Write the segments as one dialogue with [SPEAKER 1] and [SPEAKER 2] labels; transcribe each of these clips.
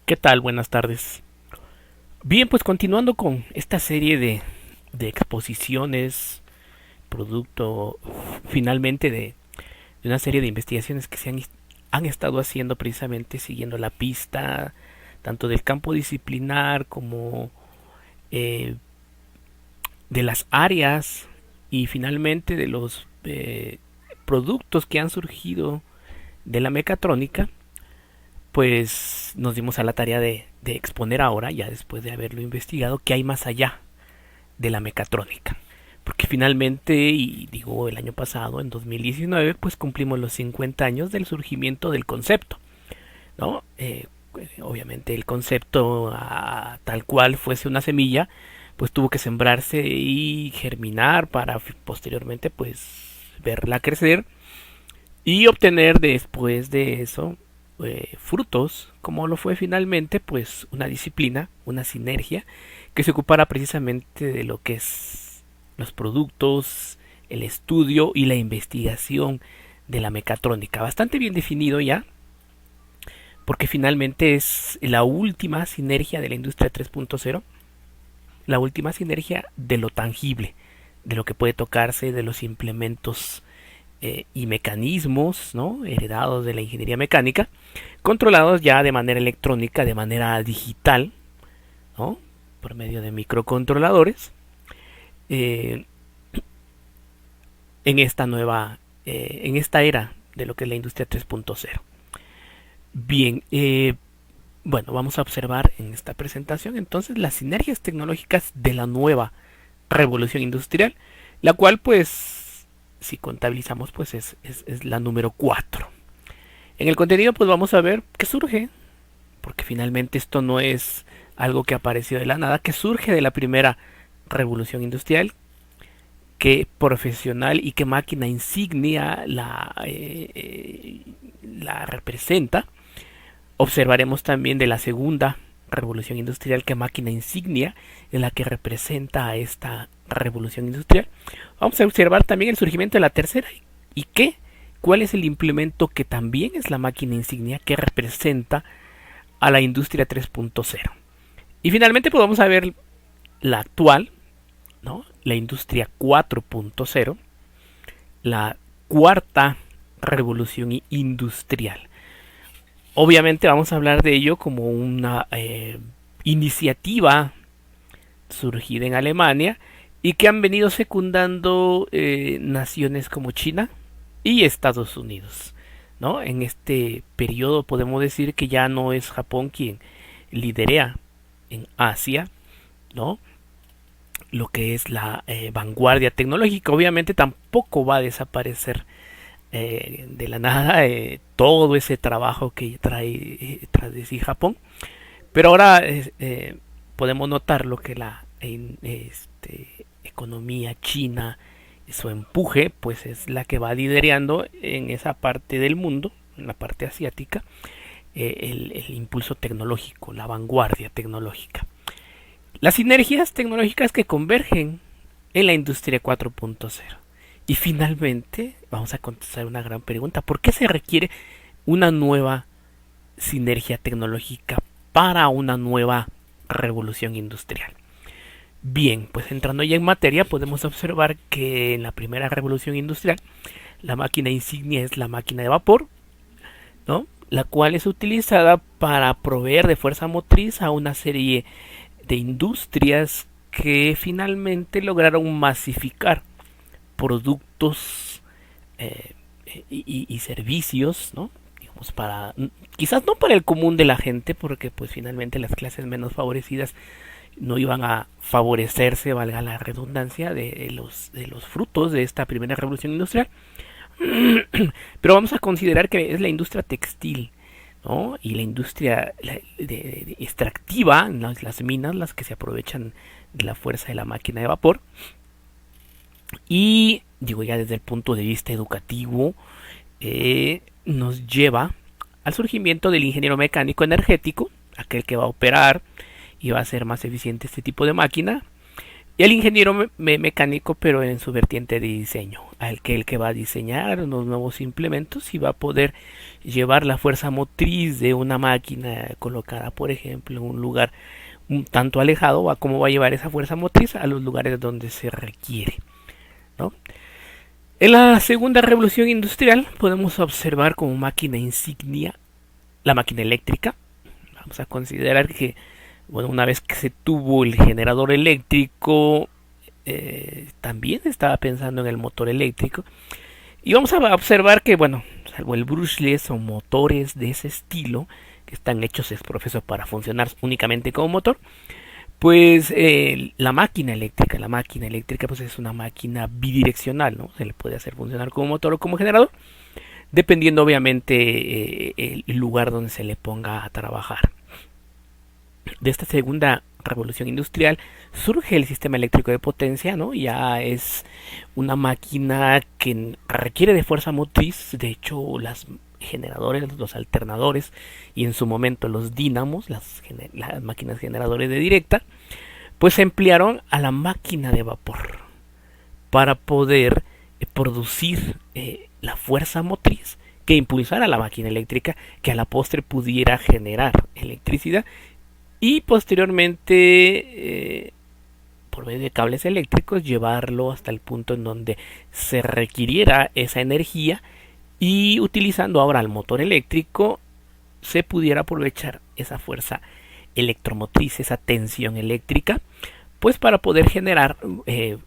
[SPEAKER 1] ¿Qué tal? Buenas tardes. Bien, pues continuando con esta serie de exposiciones, producto finalmente de una serie de investigaciones que han estado haciendo precisamente siguiendo la pista tanto del campo disciplinar como eh, de las áreas y finalmente de los productos que han surgido de la mecatrónica, pues nos dimos a la tarea de exponer ahora, ya después de haberlo investigado, qué hay más allá de la mecatrónica. Porque finalmente, y digo el año pasado, en 2019, pues cumplimos los 50 años del surgimiento del concepto, ¿no? Obviamente el concepto, tal cual fuese una semilla, pues tuvo que sembrarse y germinar para posteriormente, pues, verla crecer y obtener después de eso frutos, como lo fue finalmente, pues una disciplina, una sinergia, que se ocupara precisamente de lo que es los productos, el estudio y la investigación de la mecatrónica. Bastante bien definido ya, porque finalmente es la última sinergia de la industria 3.0, la última sinergia de lo tangible, de lo que puede tocarse, de los implementos y mecanismos, ¿no?, heredados de la ingeniería mecánica, controlados ya de manera electrónica, de manera digital, ¿no?, por medio de microcontroladores, eh, en esta era de lo que es la industria 3.0. Bien, bueno, vamos a observar en esta presentación entonces las sinergias tecnológicas de la nueva revolución industrial, la cual pues si contabilizamos pues es la número 4. En el contenido pues vamos a ver qué surge, porque finalmente esto no es algo que apareció de la nada, que surge de la primera revolución industrial, qué profesional y qué máquina insignia la representa. Observaremos también de la segunda revolución industrial, qué máquina insignia es la que representa a esta revolución industrial. Vamos a observar también el surgimiento de la tercera y cuál es el implemento que también es la máquina insignia que representa a la industria 3.0. Y finalmente pues vamos a ver la actual, ¿no?, la industria 4.0, la cuarta revolución industrial. Obviamente vamos a hablar de ello como una iniciativa surgida en Alemania y que han venido secundando naciones como China y Estados Unidos, ¿no? En este periodo podemos decir que ya no es Japón quien lidera en Asia, ¿no?, lo que es la vanguardia tecnológica. Obviamente tampoco va a desaparecer de la nada todo ese trabajo que trae tras de sí Japón, pero ahora podemos notar lo que la economía china, su empuje, pues es la que va liderando en esa parte del mundo, en la parte asiática, el impulso tecnológico, la vanguardia tecnológica. Las sinergias tecnológicas que convergen en la industria 4.0. Y finalmente vamos a contestar una gran pregunta. ¿Por qué se requiere una nueva sinergia tecnológica para una nueva revolución industrial? Bien, pues entrando ya en materia, podemos observar que en la primera revolución industrial la máquina insignia es la máquina de vapor, ¿no?, la cual es utilizada para proveer de fuerza motriz a una serie de industrias que finalmente lograron masificar productos eh, y servicios, ¿no?, digamos para quizás no para el común de la gente, porque pues finalmente las clases menos favorecidas no iban a favorecerse, valga la redundancia, de los frutos de esta primera revolución industrial. Pero vamos a considerar que es la industria textil, ¿no?, y la industria de extractiva, las minas, las que se aprovechan de la fuerza de la máquina de vapor. Y digo, ya desde el punto de vista educativo, nos lleva al surgimiento del ingeniero mecánico energético, aquel que va a operar y va a hacer más eficiente este tipo de máquina, Y el ingeniero mecánico, pero en su vertiente de diseño, el que va a diseñar los nuevos implementos y va a poder llevar la fuerza motriz de una máquina colocada, por ejemplo, en un lugar un tanto alejado, a cómo va a llevar esa fuerza motriz a los lugares donde se requiere, ¿no? En la segunda revolución industrial podemos observar como máquina insignia la máquina eléctrica. Vamos a considerar que, bueno, una vez que se tuvo el generador eléctrico, también estaba pensando en el motor eléctrico. Y vamos a observar que, bueno, salvo el brushless, son motores de ese estilo que están hechos es profeso para funcionar únicamente como motor. Pues la máquina eléctrica pues es una máquina bidireccional, ¿no? Se le puede hacer funcionar como motor o como generador, dependiendo obviamente el lugar donde se le ponga a trabajar. De esta segunda revolución industrial surge el sistema eléctrico de potencia, ¿no? Ya es una máquina que requiere de fuerza motriz. De hecho, las generadores, los alternadores y en su momento los dínamos, las máquinas generadoras de directa, pues se emplearon a la máquina de vapor para poder producir la fuerza motriz que impulsara la máquina eléctrica, que a la postre pudiera generar electricidad y posteriormente por medio de cables eléctricos llevarlo hasta el punto en donde se requiriera esa energía y utilizando ahora el motor eléctrico se pudiera aprovechar esa fuerza electromotriz, esa tensión eléctrica, pues para poder generar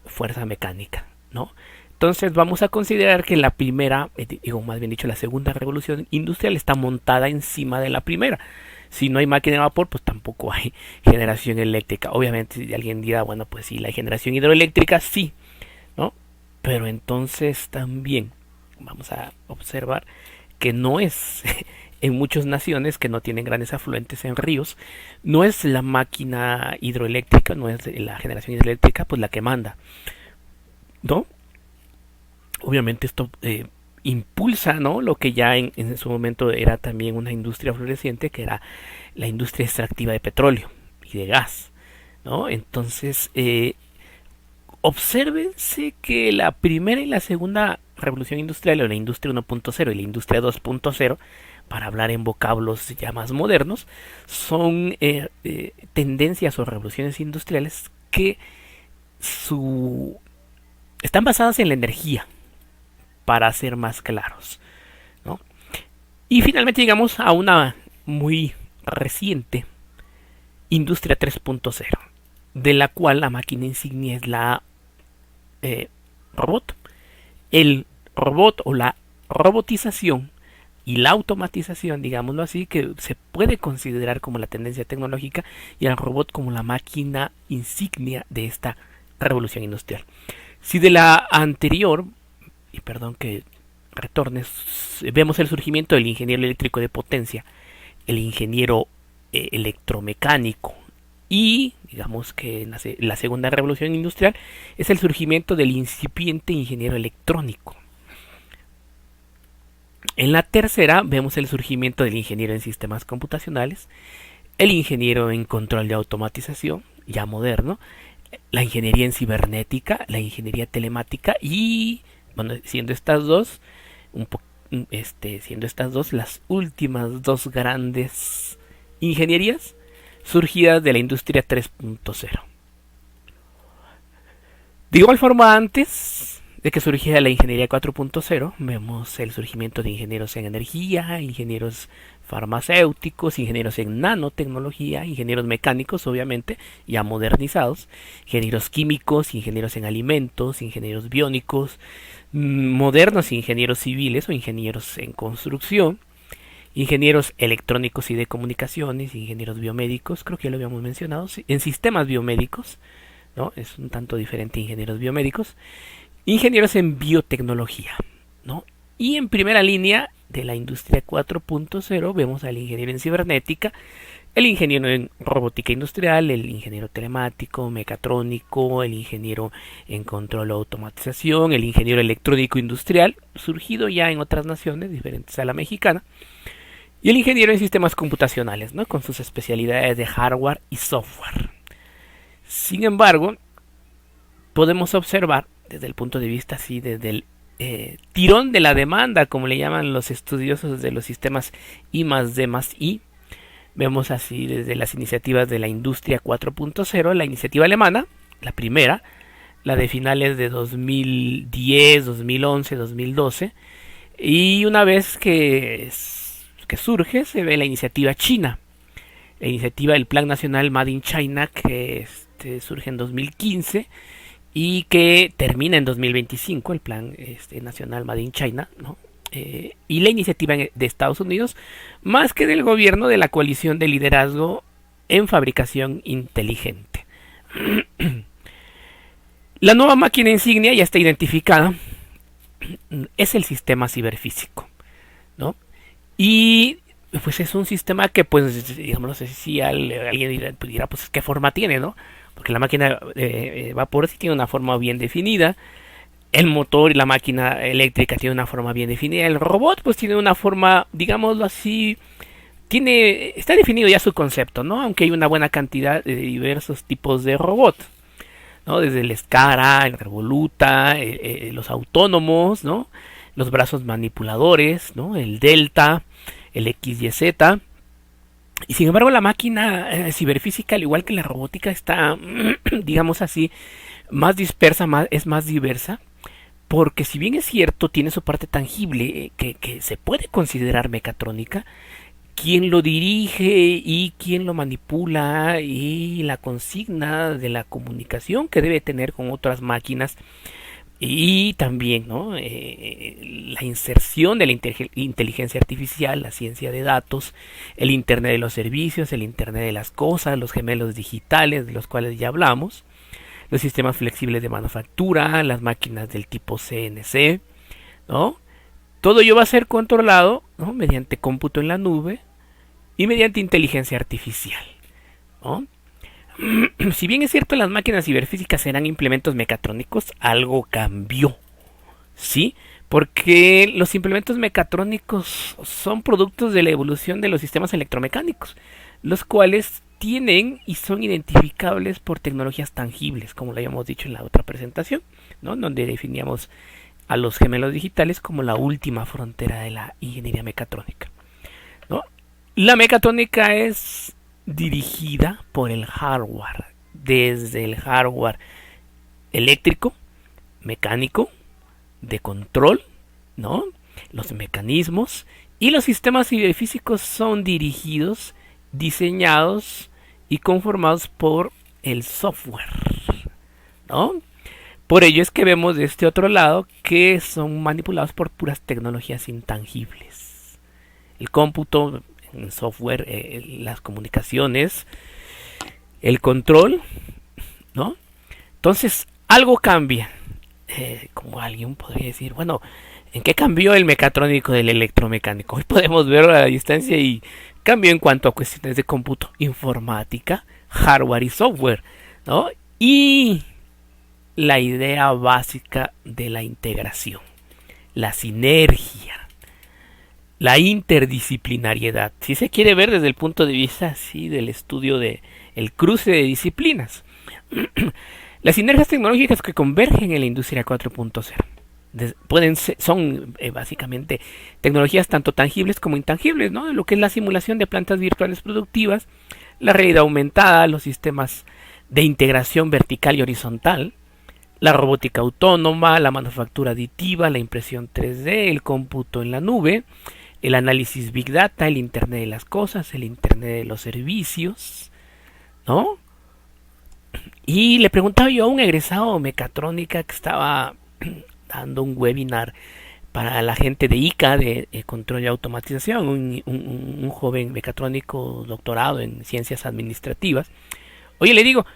[SPEAKER 1] fuerza mecánica, ¿no? Entonces vamos a considerar que la primera, digo más bien dicho, la segunda revolución industrial está montada encima de la primera. Si no hay máquina de vapor, pues tampoco hay generación eléctrica. Obviamente, si alguien dirá, bueno, pues sí, la generación hidroeléctrica sí, ¿no? Pero entonces también vamos a observar que no es en muchas naciones que no tienen grandes afluentes en ríos, no es la máquina hidroeléctrica, no es la generación hidroeléctrica, pues la que manda, ¿no? Obviamente esto impulsa, ¿no? Lo que ya en su momento era también una industria floreciente, que era la industria extractiva de petróleo y de gas, ¿no? Entonces, obsérvense que la primera y la segunda revolución industrial, o la industria 1.0 y la industria 2.0, para hablar en vocablos ya más modernos, son tendencias o revoluciones industriales que su están basadas en la energía, para ser más claros, ¿no? Y finalmente llegamos a una muy reciente industria 3.0, de la cual la máquina insignia es la robot. El robot o la robotización y la automatización, digámoslo así, que se puede considerar como la tendencia tecnológica, y al robot como la máquina insignia de esta revolución industrial. Si de la anterior, y perdón que retorne, vemos el surgimiento del ingeniero eléctrico de potencia, el ingeniero electromecánico, y digamos que en la segunda revolución industrial es el surgimiento del incipiente ingeniero electrónico. En la tercera vemos el surgimiento del ingeniero en sistemas computacionales, el ingeniero en control de automatización, ya moderno, la ingeniería en cibernética, la ingeniería telemática y, bueno, siendo estas dos las últimas dos grandes ingenierías surgidas de la industria 3.0. De igual forma, antes de que surgiera la ingeniería 4.0, vemos el surgimiento de ingenieros en energía, ingenieros farmacéuticos, ingenieros en nanotecnología, ingenieros mecánicos, obviamente, ya modernizados, ingenieros químicos, ingenieros en alimentos, ingenieros biónicos, modernos ingenieros civiles o ingenieros en construcción, ingenieros electrónicos y de comunicaciones, ingenieros biomédicos, creo que ya lo habíamos mencionado, en sistemas biomédicos, ¿no? Es un tanto diferente ingenieros biomédicos, ingenieros en biotecnología, ¿no? Y en primera línea de la industria 4.0 vemos al ingeniero en cibernética, el ingeniero en robótica industrial, el ingeniero telemático, mecatrónico, el ingeniero en control o automatización, el ingeniero electrónico industrial, surgido ya en otras naciones diferentes a la mexicana, y el ingeniero en sistemas computacionales, ¿no? Con sus especialidades de hardware y software. Sin embargo, podemos observar desde el punto de vista así, desde el tirón de la demanda, como le llaman los estudiosos de los sistemas I más D más I. Vemos así desde las iniciativas de la industria 4.0, la iniciativa alemana, la primera, la de finales de 2010, 2011, 2012, y una vez que surge se ve la iniciativa china, la iniciativa del Plan Nacional Made in China, que surge en 2015 y que termina en 2025, el Plan Nacional Made in China, ¿no? Y la iniciativa de Estados Unidos, más que del gobierno de la coalición de liderazgo en fabricación inteligente. La nueva máquina insignia ya está identificada, es el sistema ciberfísico, ¿no? Y pues es un sistema que, pues, digamos, no sé si alguien dirá, pues, ¿qué forma tiene, no? Porque la máquina vapor sí tiene una forma bien definida, el motor y la máquina eléctrica tiene una forma bien definida, el robot pues tiene una forma, digámoslo así, está definido ya su concepto, ¿no? Aunque hay una buena cantidad de diversos tipos de robots, ¿no? Desde el Skara, el Revoluta, los autónomos, ¿no? Los brazos manipuladores, ¿no? El Delta, el XYZ. Y sin embargo la máquina ciberfísica, al igual que la robótica, está, digamos así, más dispersa, es más diversa. Porque si bien es cierto, tiene su parte tangible que se puede considerar mecatrónica, quien lo dirige y quien lo manipula y la consigna de la comunicación que debe tener con otras máquinas y también, ¿no? La inserción de la inteligencia artificial, la ciencia de datos, el Internet de los servicios, el Internet de las cosas, los gemelos digitales de los cuales ya hablamos, los sistemas flexibles de manufactura, las máquinas del tipo CNC, ¿no? Todo ello va a ser controlado, ¿no? Mediante cómputo en la nube y mediante inteligencia artificial, ¿no? Si bien es cierto las máquinas ciberfísicas serán implementos mecatrónicos, algo cambió, ¿sí? Porque los implementos mecatrónicos son productos de la evolución de los sistemas electromecánicos, los cuales tienen y son identificables por tecnologías tangibles, como lo habíamos dicho en la otra presentación, ¿no? Donde definíamos a los gemelos digitales como la última frontera de la ingeniería mecatrónica, ¿no? La mecatrónica es dirigida por el hardware, desde el hardware eléctrico, mecánico, de control, ¿no? Los mecanismos y los sistemas ciberfísicos son dirigidos, diseñados y conformados por el software, ¿no? Por ello es que vemos de este otro lado que son manipulados por puras tecnologías intangibles. El cómputo, el software, las comunicaciones, el control, ¿no? Entonces, algo cambia. Como alguien podría decir, bueno, ¿en qué cambió el mecatrónico del electromecánico? Hoy podemos verlo a la distancia y cambió en cuanto a cuestiones de cómputo, informática, hardware y software, ¿no? Y la idea básica de la integración, la sinergia, la interdisciplinariedad, si se quiere ver desde el punto de vista así del estudio de el cruce de disciplinas. Las sinergias tecnológicas que convergen en la industria 4.0 son básicamente tecnologías tanto tangibles como intangibles, ¿no? Lo que es la simulación de plantas virtuales productivas, la realidad aumentada, los sistemas de integración vertical y horizontal, la robótica autónoma, la manufactura aditiva, la impresión 3D, el cómputo en la nube, el análisis Big Data, el Internet de las cosas, el Internet de los servicios, ¿no? Y le preguntaba yo a un egresado mecatrónica que estaba dando un webinar para la gente de ICA, de control y automatización, un joven mecatrónico doctorado en ciencias administrativas. Oye, le digo,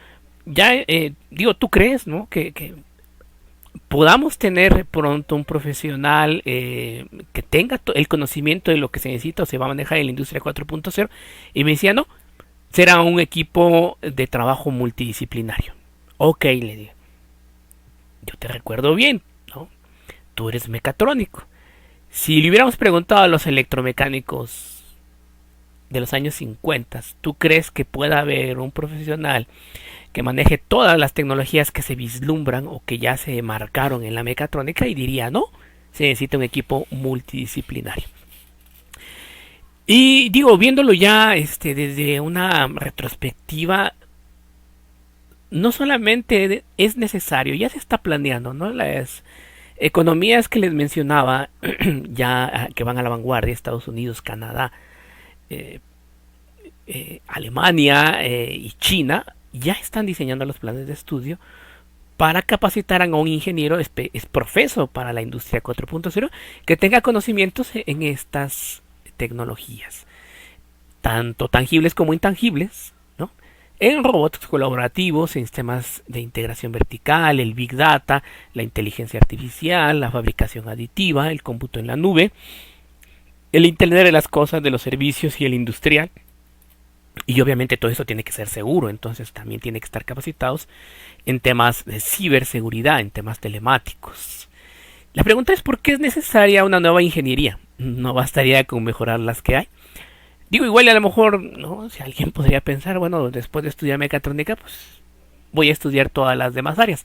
[SPEAKER 1] ¿tú crees, no, que podamos tener pronto un profesional que tenga el conocimiento de lo que se necesita o se va a manejar en la industria 4.0? Y me decía, no, será un equipo de trabajo multidisciplinario. Ok, le digo, yo te recuerdo bien, ¿no? Tú eres mecatrónico. Si le hubiéramos preguntado a los electromecánicos de los años 50, ¿tú crees que pueda haber un profesional que maneje todas las tecnologías que se vislumbran o que ya se marcaron en la mecatrónica? Y diría no, se necesita un equipo multidisciplinario. Y digo, viéndolo ya desde una retrospectiva, no solamente es necesario, ya se está planeando, ¿no? Las economías que les mencionaba, ya que van a la vanguardia, Estados Unidos, Canadá, eh, Alemania y China, ya están diseñando los planes de estudio para capacitar a un ingeniero es profeso para la industria 4.0 que tenga conocimientos en estas tecnologías, tanto tangibles como intangibles, ¿no? En robots colaborativos, en sistemas de integración vertical, el Big Data, la inteligencia artificial, la fabricación aditiva, el cómputo en la nube, el Internet de las cosas, de los servicios y el industrial. Y obviamente todo eso tiene que ser seguro, entonces también tiene que estar capacitados en temas de ciberseguridad, en temas telemáticos. La pregunta es por qué es necesaria una nueva ingeniería. No bastaría con mejorar las que hay. Digo, igual a lo mejor, ¿no? Si alguien podría pensar, bueno, después de estudiar mecatrónica, pues voy a estudiar todas las demás áreas.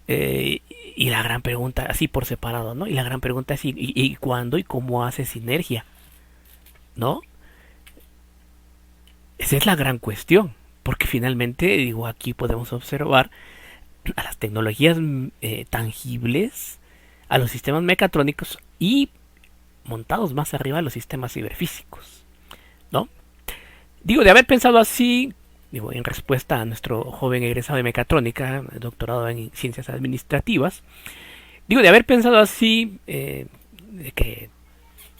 [SPEAKER 1] Eh, y la gran pregunta, así por separado, ¿no? Y la gran pregunta es, ¿y cuándo y cómo hace sinergia? ¿No? Esa es la gran cuestión. Porque finalmente, digo, aquí podemos observar a las tecnologías tangibles, a los sistemas mecatrónicos y montados más arriba a los sistemas ciberfísicos, ¿no? Digo, de haber pensado así, digo, en respuesta a nuestro joven egresado de mecatrónica, doctorado en ciencias administrativas, digo, de haber pensado así, de que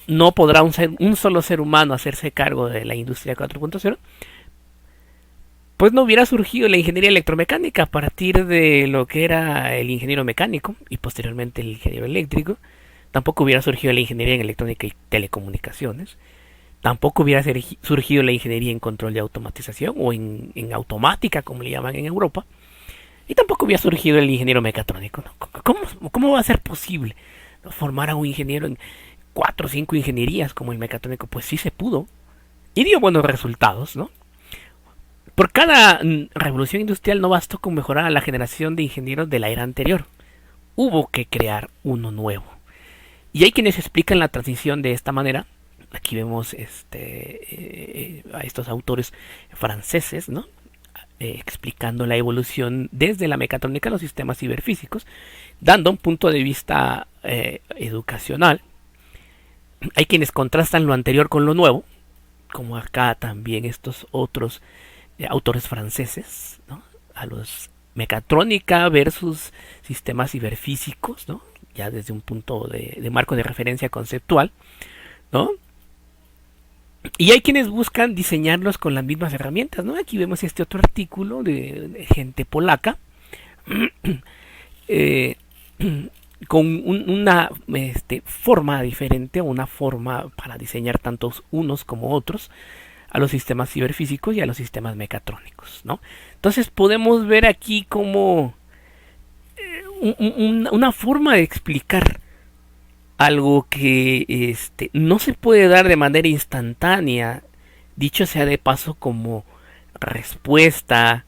[SPEAKER 1] no podrá un solo ser humano hacerse cargo de la industria 4.0, pues no hubiera surgido la ingeniería electromecánica a partir de lo que era el ingeniero mecánico y posteriormente el ingeniero eléctrico. Tampoco hubiera surgido la ingeniería en electrónica y telecomunicaciones. Tampoco hubiera surgido la ingeniería en control de automatización o en automática, como le llaman en Europa. Y tampoco hubiera surgido el ingeniero mecatrónico, ¿no? ¿Cómo va a ser posible, ¿no?, formar a un ingeniero en 4 o 5 ingenierías como el mecatrónico? Pues sí se pudo. Y dio buenos resultados, ¿no? Por cada revolución industrial no bastó con mejorar a la generación de ingenieros de la era anterior. Hubo que crear uno nuevo. Y hay quienes explican la transición de esta manera. Aquí vemos a estos autores franceses, ¿no? Explicando la evolución desde la mecatrónica a los sistemas ciberfísicos, dando un punto de vista educacional. Hay quienes contrastan lo anterior con lo nuevo, como acá también estos otros autores franceses, ¿no? A los mecatrónica versus sistemas ciberfísicos, ¿no? Ya desde un punto de marco de referencia conceptual, ¿no? Y hay quienes buscan diseñarlos con las mismas herramientas, ¿no? Aquí vemos este otro artículo de gente polaca, eh, con una forma diferente, una forma para diseñar tantos unos como otros a los sistemas ciberfísicos y a los sistemas mecatrónicos, ¿no? Entonces podemos ver aquí como una forma de explicar algo que no se puede dar de manera instantánea, dicho sea de paso, como respuesta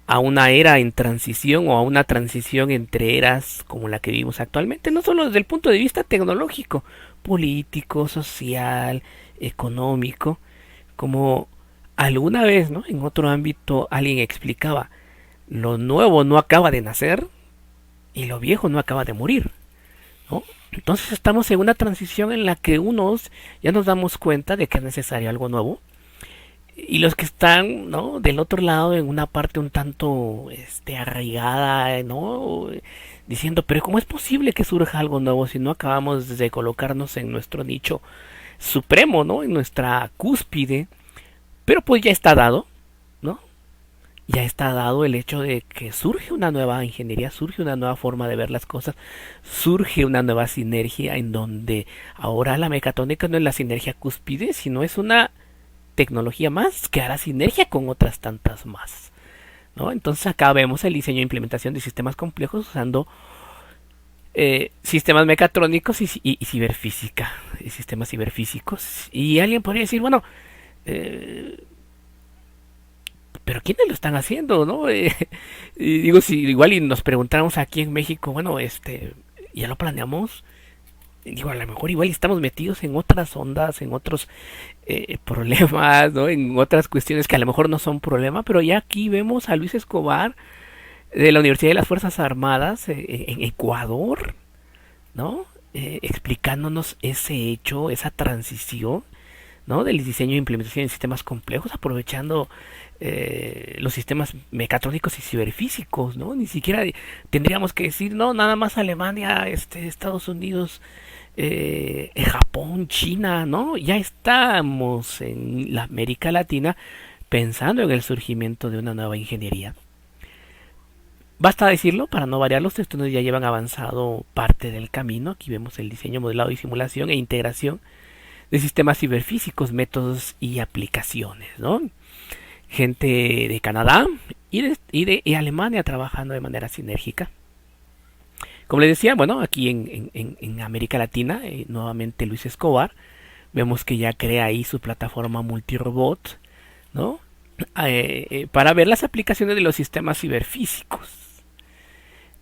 [SPEAKER 1] a una era en transición o a una transición entre eras como la que vivimos actualmente, no solo desde el punto de vista tecnológico, político, social, económico, como alguna vez, ¿no?, en otro ámbito alguien explicaba, lo nuevo no acaba de nacer y lo viejo no acaba de morir, ¿no? Entonces estamos en una transición en la que unos ya nos damos cuenta de que es necesario algo nuevo y los que están, ¿no?, del otro lado en una parte un tanto arraigada, ¿no?, diciendo, pero ¿cómo es posible que surja algo nuevo si no acabamos de colocarnos en nuestro nicho supremo, ¿no?, en nuestra cúspide? Pero pues ya está dado, ¿no? Ya está dado el hecho de que surge una nueva ingeniería, surge una nueva forma de ver las cosas, surge una nueva sinergia en donde ahora la mecatrónica no es la sinergia cúspide, sino es una tecnología más que hará sinergia con otras tantas más, ¿no? Entonces acá vemos el diseño e implementación de sistemas complejos usando sistemas mecatrónicos y ciberfísica, sistemas ciberfísicos. Y alguien podría decir, bueno, Eh, pero ¿quiénes lo están haciendo, no? Y digo, si igual y nos preguntáramos aquí en México, bueno, ya lo planeamos. Digo, a lo mejor igual estamos metidos en otras ondas, en otros problemas, ¿no? En otras cuestiones que a lo mejor no son problema, pero ya aquí vemos a Luis Escobar de la Universidad de las Fuerzas Armadas en Ecuador, ¿no? Explicándonos ese hecho, esa transición, ¿no? Del diseño e implementación de sistemas complejos, aprovechando los sistemas mecatrónicos y ciberfísicos, ¿no? Ni siquiera tendríamos que decir, no, nada más Alemania, Estados Unidos, Japón, China, ¿no? Ya estamos en la América Latina pensando en el surgimiento de una nueva ingeniería. Basta decirlo, para no variar, los estudios ya llevan avanzado parte del camino. Aquí vemos el diseño, modelado y simulación e integración de sistemas ciberfísicos, métodos y aplicaciones, ¿no? Gente de Canadá y Alemania trabajando de manera sinérgica. Como les decía, bueno, aquí en América Latina, nuevamente Luis Escobar, vemos que ya crea ahí su plataforma multirobot, ¿no? Para ver las aplicaciones de los sistemas ciberfísicos.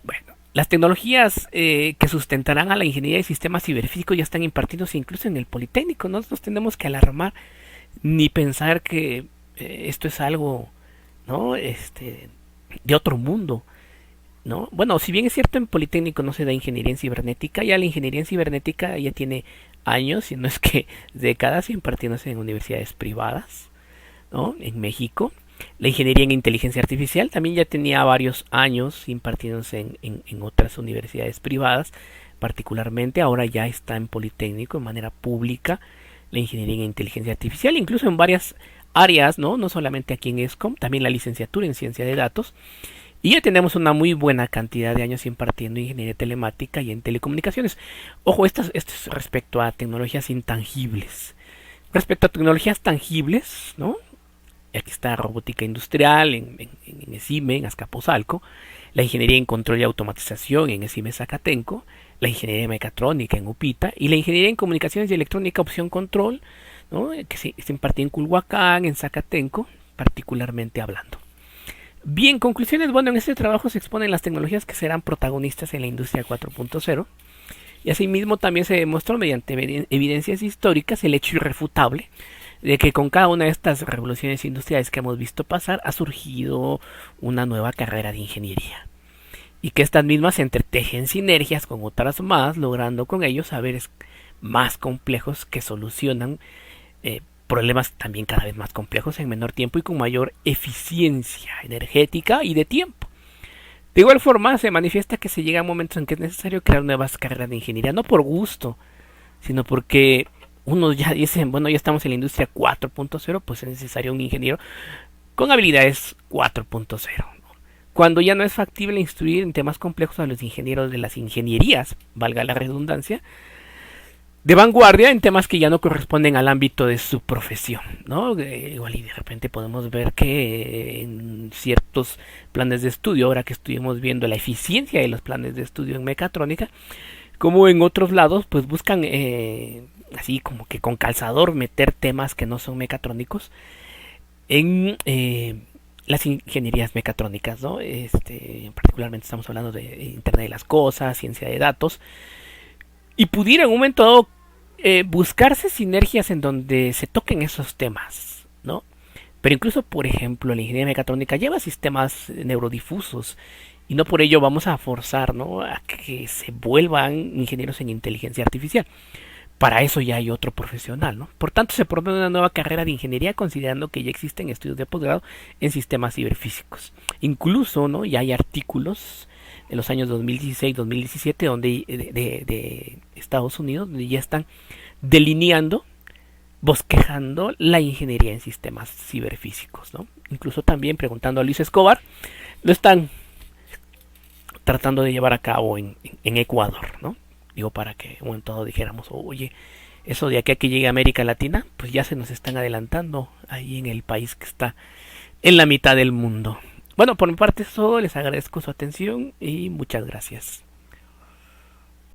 [SPEAKER 1] Bueno, las tecnologías que sustentarán a la ingeniería de sistemas ciberfísicos ya están impartidos incluso en el Politécnico. No nos tenemos que alarmar ni pensar que esto es algo, ¿no? De otro mundo, ¿no? Bueno, si bien es cierto en Politécnico no se da ingeniería en cibernética, ya la ingeniería en cibernética ya tiene años, si no es que décadas, impartiéndose en universidades privadas, ¿no? En México. La ingeniería en inteligencia artificial también ya tenía varios años impartiéndose en otras universidades privadas, particularmente ahora ya está en Politécnico de manera pública la ingeniería en inteligencia artificial, incluso en varias áreas, ¿no? No solamente aquí en ESCOM, también la licenciatura en ciencia de datos. Y ya tenemos una muy buena cantidad de años impartiendo ingeniería telemática y en telecomunicaciones. Ojo, esto es respecto a tecnologías intangibles. Respecto a tecnologías tangibles, ¿no? Aquí está robótica industrial en ESIME, en Azcapotzalco, la ingeniería en control y automatización en ESIME Zacatenco, la ingeniería mecatrónica en UPITA y la ingeniería en comunicaciones y electrónica opción control, ¿no? Que se imparte en Culhuacán, en Zacatenco, particularmente hablando. Bien, conclusiones. Bueno, en este trabajo se exponen las tecnologías que serán protagonistas en la industria 4.0 y asimismo también se demostró mediante evidencias históricas el hecho irrefutable de que con cada una de estas revoluciones industriales que hemos visto pasar ha surgido una nueva carrera de ingeniería y que estas mismas se entretejen sinergias con otras más, logrando con ellos saberes más complejos que solucionan problemas también cada vez más complejos en menor tiempo y con mayor eficiencia energética y de tiempo. De igual forma, se manifiesta que se llega a momentos en que es necesario crear nuevas carreras de ingeniería, no por gusto, sino porque unos ya dicen, bueno, ya estamos en la industria 4.0, pues es necesario un ingeniero con habilidades 4.0. Cuando ya no es factible instruir en temas complejos a los ingenieros de las ingenierías, valga la redundancia, de vanguardia en temas que ya no corresponden al ámbito de su profesión, ¿no? Igual y de repente podemos ver que en ciertos planes de estudio, ahora que estuvimos viendo la eficiencia de los planes de estudio en mecatrónica, como en otros lados, pues buscan así como que con calzador meter temas que no son mecatrónicos en las ingenierías mecatrónicas, ¿no? Particularmente estamos hablando de Internet de las Cosas, ciencia de datos, y pudiera en un momento dado buscarse sinergias en donde se toquen esos temas, ¿no? Pero incluso, por ejemplo, la ingeniería mecatrónica lleva sistemas neurodifusos y no por ello vamos a forzar, ¿no? A que se vuelvan ingenieros en inteligencia artificial. Para eso ya hay otro profesional, ¿no? Por tanto, se propone una nueva carrera de ingeniería considerando que ya existen estudios de posgrado en sistemas ciberfísicos. Incluso, ¿no? Ya hay artículos en los años 2016-2017 donde de Estados Unidos donde ya están delineando, bosquejando la ingeniería en sistemas ciberfísicos, ¿no? Incluso también preguntando a Luis Escobar, lo están tratando de llevar a cabo en Ecuador, ¿no? Digo, para que un momento dado dijéramos, oye, eso de aquí a que llegue a América Latina, pues ya se nos están adelantando ahí en el país que está en la mitad del mundo. Bueno, por mi parte es todo, les agradezco su atención y muchas gracias.